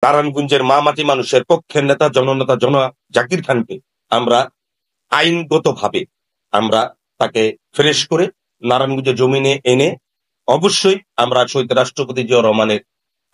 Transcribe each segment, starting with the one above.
নারায়ণগঞ্জের মামাটি মানুষের পক্ষের নেতা জননেতা জাকির খানকে আমরা আইনগতভাবে আমরা তাকে ফ্রেশ করে নারায়ণগঞ্জের জমিনে এনে অবশ্যই আমরা শহীদ রাষ্ট্রপতি জিয়া রহমানের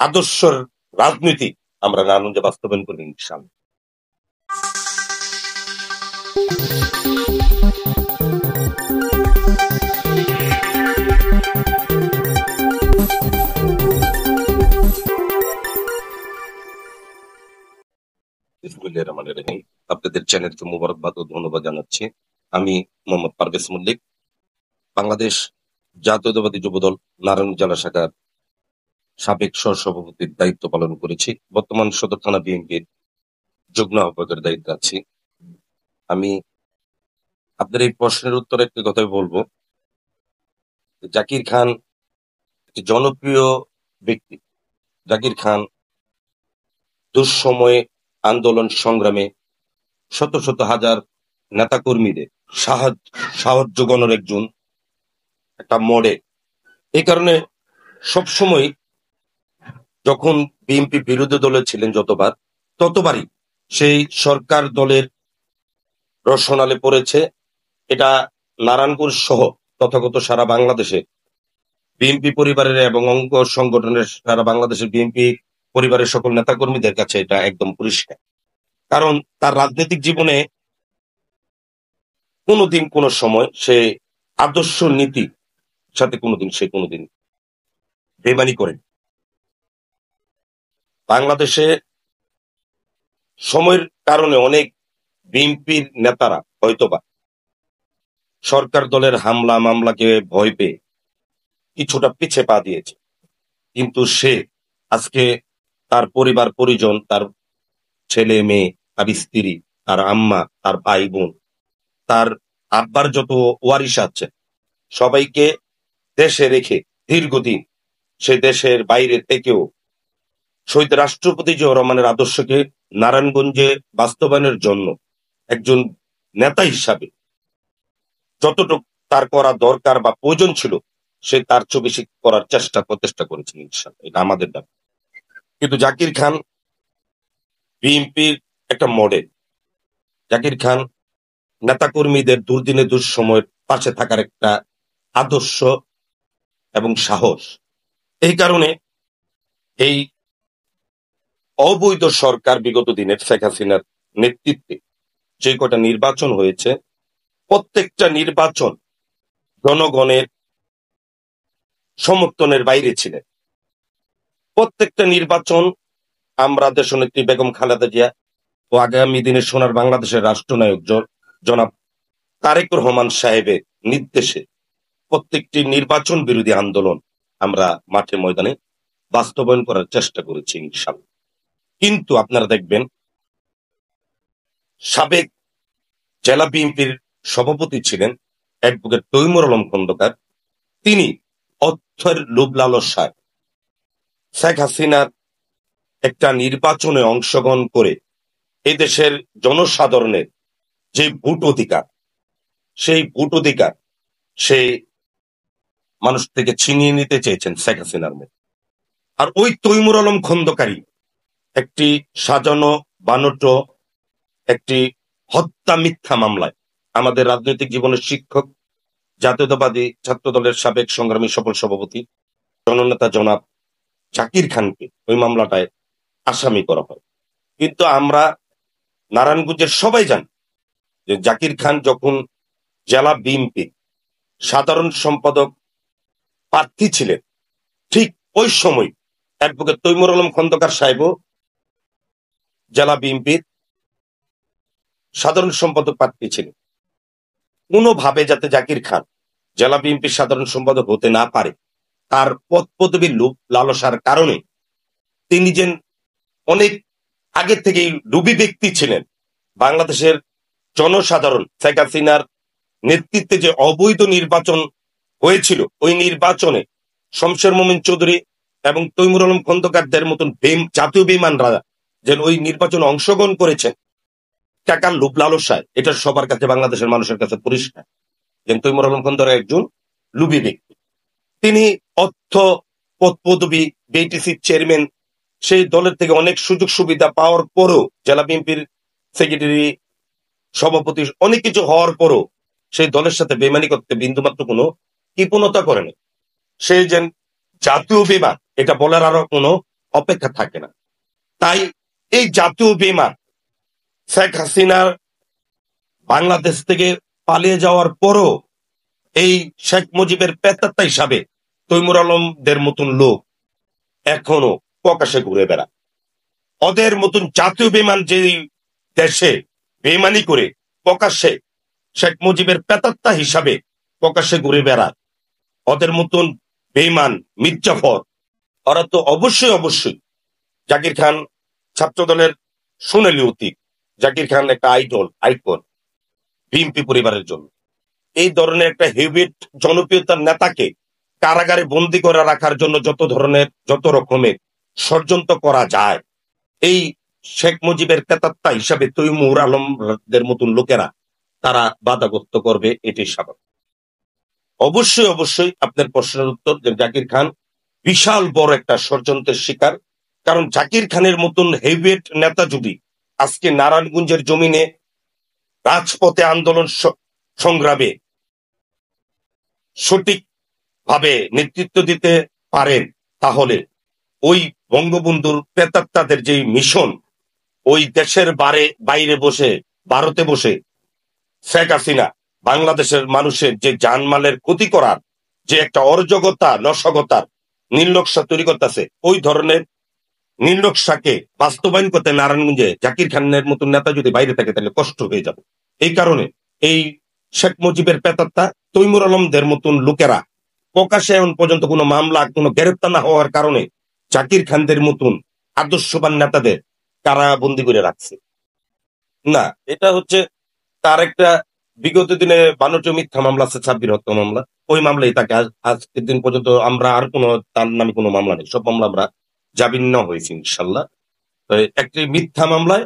আদর্শের রাজনীতি আমরা নারায়ণগঞ্জে বাস্তবায়ন করি ইনশাআল্লাহ। আপনাদের চ্যানেলকে মোবারকবাদ ও ধন্যবাদ জানাচ্ছি। আমি মোহাম্মদ পারভেজ মল্লিক, বাংলাদেশ জাতীয়তাবাদী যুবদল নারায়ণগঞ্জ জেলা শাখার সাবেক সহসভাপতির দায়িত্ব পালন করেছি। বর্তমান সদর থানা বিএনপির যুগ্ম আহ্বায়কের দায়িত্বে আছি। আমি আপনাদের এই প্রশ্নের উত্তরে একটি কথাই বলবো, জাকির খান একটি জনপ্রিয় ব্যক্তি। জাকির খান দুঃসময়ে আন্দোলন সংগ্রামে শত শত হাজার নেতাকর্মীদের সাহায্য জোগানোর একটা মডেল। এই কারণে সবসময় যখন বিএনপি বিরোধী দলে ছিলেন ততবারই সেই সরকার দলের রসনালে পড়েছে। এটা নারায়ণগঞ্জ সহ তথাগত সারা বাংলাদেশে বিএনপি পরিবারের এবং অঙ্গ সংগঠনের সারা বাংলাদেশের বিএনপি পরিবারের সকল নেতাকর্মীদের কাছে এটা একদম পরিষ্কার। কারণ তার রাজনৈতিক জীবনে কোনোদিন কোনো সময় সে আদর্শ নীতি সাথে কোনোদিন বেমানি করেন। বাংলাদেশে সময়ের কারণে অনেক বিএনপির নেতারা হয়তোবা সরকার দলের হামলা মামলাকে ভয় পেয়ে কিছুটা পিছে পা দিয়েছে, কিন্তু সে আজকে তার পরিবার পরিজন, তার ছেলে মেয়ে, তার স্ত্রী, তার আম্মা, তার ভাই বোন, তার আব্বার যত ওয়ারিশ আছে সবাইকে দেশে রেখে দীর্ঘদিন সে দেশের বাইরে থেকেও শহীদ রাষ্ট্রপতি জিয়া রহমানের আদর্শকে নারায়ণগঞ্জে বাস্তবায়নের জন্য একজন নেতা হিসাবে যতটুকু তার করা দরকার বা প্রয়োজন ছিল সে তার চেয়ে বেশি করার প্রচেষ্টা করেছেন ইনশাআল্লাহ। এটা আমাদের দাবি। কিন্তু জাকির খান বিএনপির একটা মডেল। জাকির খান নেতাকর্মীদের দুর্দিনে দুঃসময়ের পাশে থাকার একটা আদর্শ এবং সাহস। এই কারণে এই অবৈধ সরকার বিগত দিনের শেখ হাসিনার নেতৃত্বে যে কটা নির্বাচন হয়েছে, প্রত্যেকটা নির্বাচন জনগণের সমর্থনের বাইরে ছিলেন। প্রত্যেকটা নির্বাচন আমরা দেশনেত্রী বেগম খালেদা জিয়া ও আগামী দিনে সোনার বাংলাদেশের রাষ্ট্রনায়ক জনাব তারেক রহমান সাহেবের নির্দেশে প্রত্যেকটি নির্বাচন বিরোধী আন্দোলন আমরা মাঠে ময়দানে বাস্তবায়ন করার চেষ্টা করেছি ইনশাআল্লাহ। কিন্তু আপনারা দেখবেন সাবেক জেলা বিএনপির সভাপতি ছিলেন অ্যাডভোকেট তৈমুর আলম খন্দকার। তিনি অর্থের লোভ লালসায় শেখ হাসিনার একটা নির্বাচনে অংশগ্রহণ করে এই দেশের জনসাধারণের যে ভোট অধিকার, সেই ভোট অধিকার সেই মানুষ থেকে ছিনিয়ে নিতে চেয়েছেন শেখ হাসিনার মধ্যে। আর ওই তৈমুর আলম খন্দকারী একটি সাজানো বানোটো একটি হত্যা মিথ্যা মামলায় আমাদের রাজনৈতিক জীবনের শিক্ষক, জাতীয়তাবাদী ছাত্র দলের সাবেক সংগ্রামী সফল সভাপতি জননেতা জনাব জাকির খানকে ওই মামলাটায় আসামি করা হয়। কিন্তু আমরা নারায়ণগঞ্জের সবাই জানি যে জাকির খান যখন জেলা বিএনপি সাধারণ সম্পাদক প্রার্থী ছিলেন, ঠিক ওই সময় অ্যাডভোকেট তৈমুর আলম খন্দকার সাহেবও জেলা বিএনপির সাধারণ সম্পাদক প্রার্থী ছিলেন। কোনোভাবে যাতে জাকির খান জেলা বিএনপির সাধারণ সম্পাদক হতে না পারে, তার পদ পদবীর লোভ লালসার কারণে তিনি যেন অনেক আগে থেকেই লোভী ব্যক্তি ছিলেন। বাংলাদেশের জনসাধারণ শেখ হাসিনার নেতৃত্বে যে অবৈধ নির্বাচন হয়েছিল, ওই নির্বাচনে শমশের মোমিন চৌধুরী এবং তৈমুর আলম খন্দকারদের মতন জাতীয় বেঈমানরা যেন ওই নির্বাচনে অংশগ্রহণ করেছেন টাকার লোভ লালসায়, এটা সবার কাছে বাংলাদেশের মানুষের কাছে পরিষ্কার। যেন তৈমুর আলম খন্দকার একজন লোভী ব্যক্তি। তিনি অর্থ পদ পদবী, বিটিসির চেয়ারম্যান সেই দলের থেকে অনেক সুযোগ সুবিধা পাওয়ার পরও, জেলা বিএনপির সেক্রেটারি, সভাপতি, অনেক কিছু হওয়ার পরও সেই দলের সাথে বেমানি করতে বিন্দুমাত্র কোনো কৃপণতা করেনি। সেই যে জাতীয় বিমান, এটা বলার আরো কোনো অপেক্ষা থাকে না। তাই এই জাতীয় বিমান শেখ হাসিনার বাংলাদেশ থেকে পালিয়ে যাওয়ার পরও এই শেখ মুজিবের পেতাত্তা হিসাবে তৈমুর আলমদের মতন লোক এখনো প্রকাশে ঘুরে বেড়ায়। ওদের মতন জাতীয় বিমান যে দেশে বেমানি করে প্রকাশ্যে শেখ মুজিবের পেতাত্তা হিসাবে প্রকাশ্যে ঘুরে বেড়ায়, ওদের মতন বেইমান মির্জাফর, ওরা তো অবশ্যই জাকির খান ছাত্র দলের সোনালী অতীত। জাকির খান একটা আইকন বিএনপি পরিবারের জন্য। এই ধরনের একটা হেভিট জনপ্রিয়তার নেতাকে কারাগারে বন্দী করে রাখার জন্য যত রকমের ষড়যন্ত্র করা যায়, এই শেখ মুজিবের পেতাত্তা হিসাবে তৈমুর আলমদের মতন লোকেরা তারা বাধাগ্রস্ত করবে, এটি স্বাভাবিক। অবশ্যই আপনার প্রশ্নের উত্তর যে জাকির খান বিশাল বড় একটা ষড়যন্ত্রের শিকার। কারণ জাকির খানের মতন হেভিয়েট নেতা যদি আজকে নারায়ণগঞ্জের জমিনে রাজপথে আন্দোলন সংগ্রামে সঠিক ভাবে নেতৃত্ব দিতে পারেন, তাহলে ওই বঙ্গবন্ধুর প্রেতাত্মাদের যে মিশন, ওই দেশের বাইরে বসে, ভারতে বসে শেখ হাসিনা বাংলাদেশের মানুষের যে জানমালের ক্ষতি করার যে একটা অরাজকতা, নশকতার নির্লক্ষা তৈরি করতেছে, ওই ধরনের নির্লক্ষাকে বাস্তবায়ন করতে নারায়ণগঞ্জে জাকির খানের মতন নেতা যদি বাইরে থাকে তাহলে কষ্ট হয়ে যাবে। এই কারণে এই শেখ মুজিবের পেতাত্তা তৈমুর আলমদের মতন লোকেরা প্রকাশ্যে এখন পর্যন্ত কোনো মামলা, কোনো গ্রেপ্তার না হওয়ার কারণে জাকির খানদের মতন আদর্শবান নেতাদের কারাবন্দি করে রাখছে। না, এটা হচ্ছে তার একটা বিগত দিনে 52টি মিথ্যা মামলা আছে, 26 হত্যা মামলা। ওই মামলাই তাকে আজকের দিন পর্যন্ত আমরা আর কোনো তার নামে কোনো মামলা নেই, সব মামলা আমরা জামিন হয়েছি ইনশাল্লাহ। একটি মিথ্যা মামলায়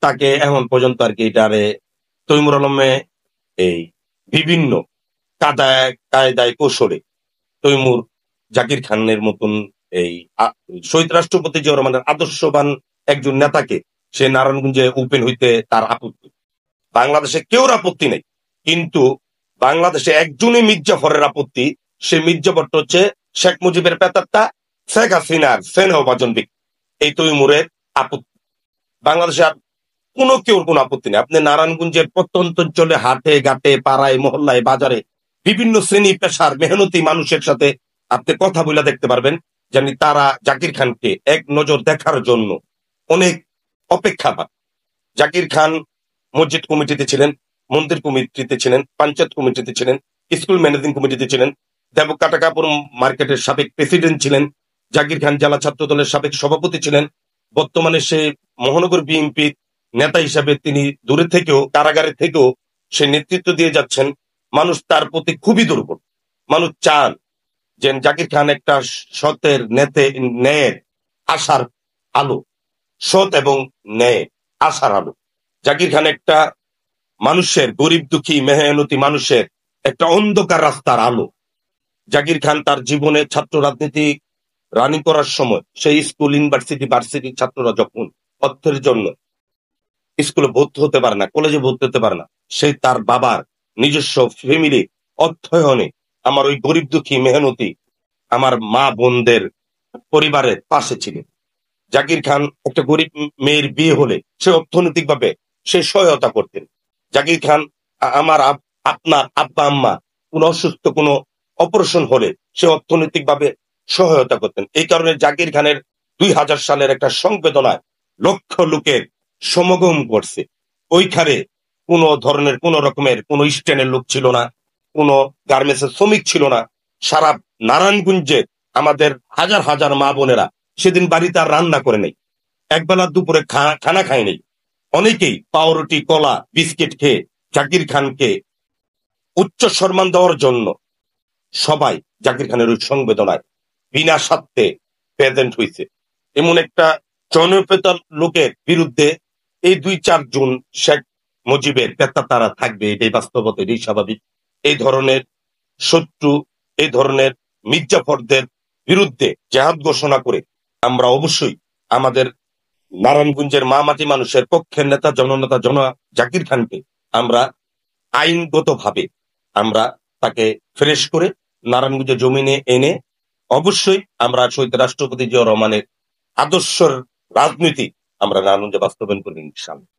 তাকে এখন পর্যন্ত আর কি এটারে তৈমুর আলমে এই বিভিন্ন কায়দায় কৌশলে তৈমুর জাকির খানের মতন এই শহীদ রাষ্ট্রপতি জিয়াউর রহমানের আদর্শবান একজন নেতাকে সে নারায়ণগঞ্জে ওপেন হইতে তার আপত্তি। বাংলাদেশে কেউ আপত্তি নেই, কিন্তু বাংলাদেশে একজনই মির্জাফরের আপত্তি। সে মির্জাফরটা হচ্ছে শেখ মুজিবের পেতাত্তা, শেখ হাসিনার স্নেহভাজন ব্যক্তি। এই তৈমুরের আপত্তি। বাংলাদেশে আর কেউর কোনো আপত্তি নেই। আপনি নারায়ণগঞ্জের প্রত্যন্ত অঞ্চলে হাটে ঘাটে, পাড়ায়, মহল্লায়, বাজারে বিভিন্ন শ্রেণী পেশার মেহনতি মানুষের সাথে আপনি কথা বলে দেখতে পারবেন, জানি তারা জাকির খানকে এক নজর দেখার জন্য অনেক অপেক্ষাবান। জাকির খান মসজিদ কমিটিতে ছিলেন, মন্দির কমিটিতে ছিলেন, পঞ্চায়েত কমিটিতে ছিলেন, স্কুল ম্যানেজিং কমিটিতে ছিলেন, দেবকাটাকাপুর মার্কেটের সাবেক প্রেসিডেন্ট ছিলেন। জাকির খান জেলা ছাত্র দলের সাবেক সভাপতি ছিলেন। বর্তমানে সে মহানগর বিএনপি নেতা হিসাবে তিনি দূরে থেকেও, কারাগারে থেকেও সে নেতৃত্ব দিয়ে যাচ্ছেন। মানুষ তার প্রতি খুবই দুর্বল। মানুষ চান যে জাকির খান একটা সতের ন্যায়ের আশার আলো, সৎ এবং ন্যায় আশার আলো। জাকির খান একটা মানুষের, গরিব দুঃখী মেহনতি মানুষের একটা অন্ধকার রাস্তার আলো। জাকির খান তার জীবনে ছাত্র রাজনীতি রানিং করার সময়, সেই স্কুল, ভার্সিটির ছাত্ররা যখন অর্থের জন্য স্কুলে ভর্তি হতে পারে না, কলেজে ভর্তি হতে পারে না, সে তার বাবার নিজস্ব ফ্যামিলি অর্থায়নে আমার ওই গরিব দুঃখী মেহনতি আমার মা বোনদের পরিবারের পাশে ছিলেন। জাকির খান একটা গরিব মেয়ের বিয়ে হলে সে অর্থনৈতিক ভাবে সে সহায়তা করতেন। জাকির খান আপনার আব্বা আম্মা কোন অসুস্থ, কোনো অপারেশন হলে সে অর্থনৈতিক ভাবে সহায়তা করতেন। এই কারণে জাকির খানের 2000 সালের একটা সংবেদনায় লক্ষ লোকের সমাগম করছে। ওইখানে কোন ধরনের, কোন রকমের কোন স্ট্যান্ডের লোক ছিল না, কোন গার্মেন্টসের শ্রমিক ছিল না। সারা নারায়ণগঞ্জে আমাদের হাজার হাজার মা বোনেরা সেদিন বাড়িতে আর রান্না করে নেই, একবেলা দুপুরে খানা খায় নেই। অনেকেই পাউরুটি, কলা, বিস্কিট খেয়ে জাকির খানকে উচ্চ সম্মান দেওয়ার জন্য সবাই জাকির খানের ওই সংবেদনায় বিনা স্বার্থে প্রেজেন্ট হয়েছে। এমন একটা জনপ্রিয়তার লোকের বিরুদ্ধে এই 2-4 জন শেখ মুজিবের পেতাত্তারা থাকবে, এটাই বাস্তবতা, এটাই স্বাভাবিক। এই ধরনের শত্রু, এই ধরনের মির্জাফরদের বিরুদ্ধে জেহাদ ঘোষণা করে আমরা অবশ্যই আমাদের নারায়ণগঞ্জের মামাটি মানুষের পক্ষের নেতা জননেতা জাকির খানকে আমরা আইনগতভাবে আমরা তাকে ফ্রেশ করে নারায়ণগঞ্জের জমিনে এনে অবশ্যই আমরা শহীদ রাষ্ট্রপতি জিয়া রহমানের আদর্শের রাজনীতি আমরা নারায়ণগঞ্জে বাস্তবায়ন করব ইনশাআল্লাহ।